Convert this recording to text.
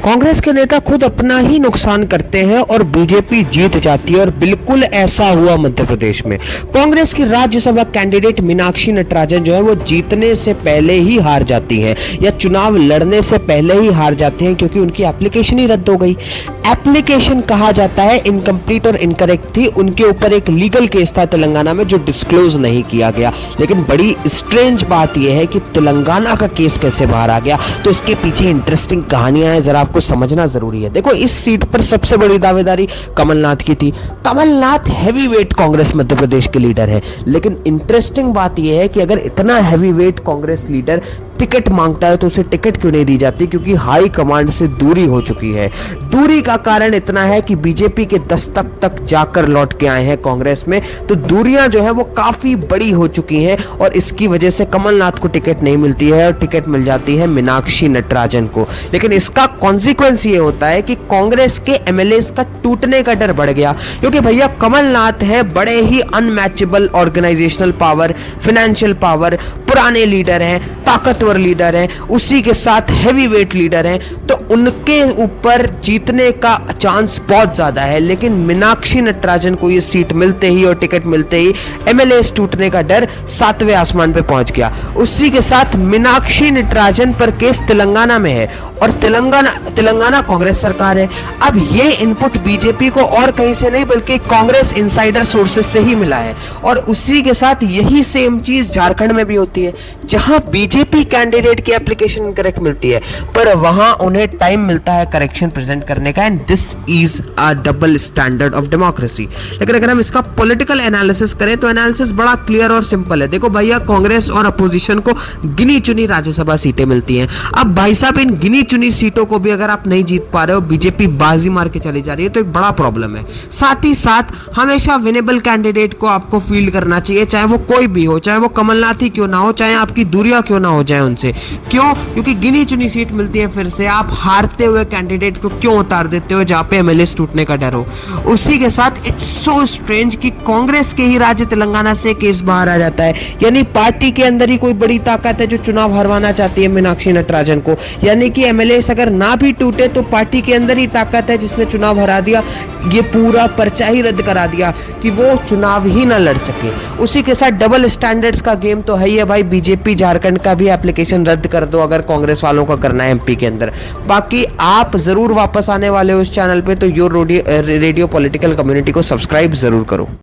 कांग्रेस के नेता खुद अपना ही नुकसान करते हैं और बीजेपी जीत जाती है। और बिल्कुल ऐसा हुआ मध्य प्रदेश में। कांग्रेस की राज्यसभा कैंडिडेट मीनाक्षी नटराजन जो है वो जीतने से पहले ही हार जाती हैं या चुनाव लड़ने से पहले ही हार जाती हैं, क्योंकि उनकी एप्लीकेशन ही रद्द हो गई। एप्लीकेशन कहा जाता है इनकम्प्लीट और इनकरेक्ट थी। उनके ऊपर एक लीगल केस था तेलंगाना में जो डिस्क्लोज नहीं किया गया। लेकिन बड़ी स्ट्रेंज बात यह है कि तेलंगाना का केस कैसे बाहर आ गया, तो इसके पीछे इंटरेस्टिंग कहानियां हैं, जरा आपको समझना जरूरी है। देखो, इस सीट पर सबसे बड़ी दावेदारी कमलनाथ की थी। कमलनाथ हैवीवेट कांग्रेस मध्य प्रदेश के लीडर है। लेकिन इंटरेस्टिंग बात यह है कि अगर इतना हैवीवेट कांग्रेस लीडर टिकट मांगता है तो उसे टिकट क्यों नहीं दी जाती? क्योंकि हाई कमांड से दूरी हो चुकी है। दूरी का कारण इतना है कि बीजेपी के दस्तक तक जाकर लौट के आए हैं कांग्रेस में, तो दूरियां जो है वो काफी बड़ी हो चुकी हैं और इसकी वजह से कमलनाथ को टिकट नहीं मिलती है और टिकट मिल जाती है मीनाक्षी नटराजन को। लेकिन इसका कॉन्सिक्वेंस ये होता है कि कांग्रेस के एमएलएस का टूटने का डर बढ़ गया, क्योंकि भैया कमलनाथ है बड़े ही unmatchable organisational power, financial power, पुराने लीडर हैं, ताकतवर लीडर हैं, उसी के साथ हैवीवेट लीडर हैं, तो उनके ऊपर जीतने का चांस बहुत ज्यादा है। लेकिन मीनाक्षी नटराजन को ये सीट मिलते ही और टिकट मिलते ही एमएलएस टूटने का डर 7वें आसमान पे पहुंच गया। उसी के साथ मीनाक्षी नटराजन पर केस तेलंगाना में है और तेलंगाना कांग्रेस सरकार है। अब ये इनपुट बीजेपी को और कहीं से नहीं बल्कि कांग्रेस इनसाइडर सोर्सेस से ही मिला है। और उसी के साथ यही सेम चीज झारखंड में भी होती है, जहां बीजेपी कैंडिडेट की एप्लीकेशन इनकरेक्ट मिलती है पर वहां उन्हें टाइम मिलता है करेक्शन प्रेजेंट करने का। And this is a double standard of democracy. लेकिन अगर हम इसका पॉलिटिकल एनालिसिस करें तो एनालिसिस बड़ा क्लियर और सिंपल है। देखो भैया, कांग्रेस और अपोजिशन को गिनी चुनी राज्यसभा सीटें मिलती हैं। अब भाई साहब, इन गिनी चुनी सीटों को भी अगर आप नहीं जीत पा रहे हो, बीजेपी बाजी मार के चली जा रही है, तो एक बड़ा प्रॉब्लम है। साथ ही साथ हमेशा विनेबल कैंडिडेट को आपको फील्ड करना चाहिए, चाहे वो कोई भी हो, चाहे वो कमलनाथ ही क्यों ना हो, चाहे आपकी दूरियां क्यों ना हो जाए उनसे। क्यों? क्योंकि गिनी चुनी सीट मिलती है, फिर से आप हारते हुए कैंडिडेट को क्यों उतार देते हो जहां पे एमएलएस टूटने का डर हो। उसी के साथ इट्स सो स्ट्रेंज कि कांग्रेस के ही राज्य तेलंगाना से केस बाहर आ जाता है। यानी पार्टी के अंदर ही कोई बड़ी ताकत है जो चुनाव हरवाना चाहती है मीनाक्षी नटराजन को। यानी कि एमएलएस अगर ना भी टूटे तो पार्टी के अंदर ही ताकत है जिसने चुनाव हरा दिया, ये पूरा पर्चा ही रद्द करा दिया कि वो चुनाव ही ना लड़ सके। उसी के साथ डबल स्टैंडर्ड्स का गेम तो है ही है भाई। बीजेपी झारखंड का भी एप्लीकेशन रद्द कर दो अगर कांग्रेस वालों का करना है एमपी के अंदर। बाकी आप जरूर वापस आने वाले हो इस चैनल पे, तो योर रेडियो पॉलिटिकल कम्युनिटी को सब्सक्राइब जरूर करो।